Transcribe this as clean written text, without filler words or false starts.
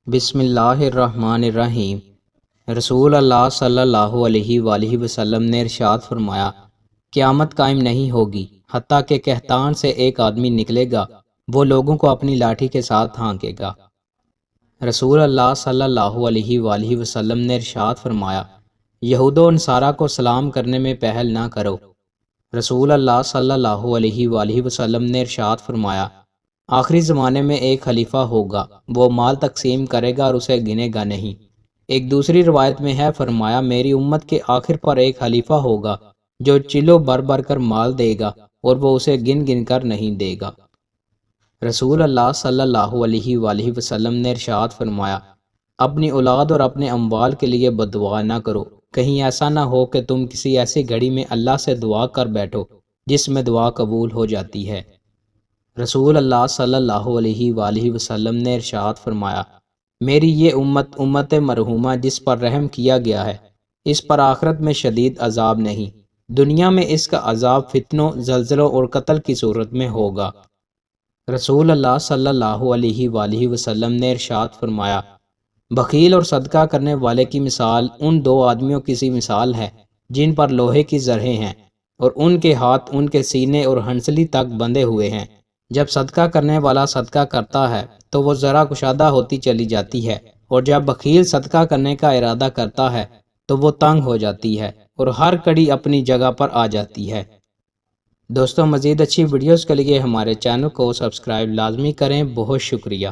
بسم اللہ الرحمن الرحیم۔ رسول اللہ صلی اللہ علیہ وآلہ وسلم نے ارشاد فرمایا، قیامت قائم نہیں ہوگی حتیٰ کہ کہتان سے ایک آدمی نکلے گا، وہ لوگوں کو اپنی لاٹھی کے ساتھ ہانکے گا۔ رسول اللہ صلی اللہ علیہ وآلہ وسلم نے ارشاد فرمایا، یہود و نصارہ کو سلام کرنے میں پہل نہ کرو۔ رسول اللہ صلی اللہ علیہ وآلہ وسلم نے ارشاد فرمایا، آخری زمانے میں ایک خلیفہ ہوگا، وہ مال تقسیم کرے گا اور اسے گنے گا نہیں۔ ایک دوسری روایت میں ہے فرمایا، میری امت کے آخر پر ایک خلیفہ ہوگا جو چلو بھر بھر کر مال دے گا اور وہ اسے گن گن کر نہیں دے گا۔ رسول اللہ صلی اللہ علیہ وآلہ وسلم نے ارشاد فرمایا، اپنی اولاد اور اپنے اموال کے لیے بد دعا نہ کرو، کہیں ایسا نہ ہو کہ تم کسی ایسی گھڑی میں اللہ سے دعا کر بیٹھو جس میں دعا قبول ہو جاتی ہے۔ رسول اللہ صلی اللہ علیہ وآلہ وسلم نے ارشاد فرمایا، میری یہ امت مرحومہ جس پر رحم کیا گیا ہے، اس پر آخرت میں شدید عذاب نہیں، دنیا میں اس کا عذاب فتنوں، زلزلوں اور قتل کی صورت میں ہوگا۔ رسول اللہ صلی اللہ علیہ وآلہ وسلم نے ارشاد فرمایا، بخیل اور صدقہ کرنے والے کی مثال ان دو آدمیوں کی سی مثال ہے جن پر لوہے کی زرہیں ہیں اور ان کے ہاتھ ان کے سینے اور ہنسلی تک بندھے ہوئے ہیں۔ جب صدقہ کرنے والا صدقہ کرتا ہے تو وہ ذرا کشادہ ہوتی چلی جاتی ہے، اور جب بخیل صدقہ کرنے کا ارادہ کرتا ہے تو وہ تنگ ہو جاتی ہے اور ہر کڑی اپنی جگہ پر آ جاتی ہے۔ دوستوں، مزید اچھی ویڈیوز کے لیے ہمارے چینل کو سبسکرائب لازمی کریں۔ بہت شکریہ۔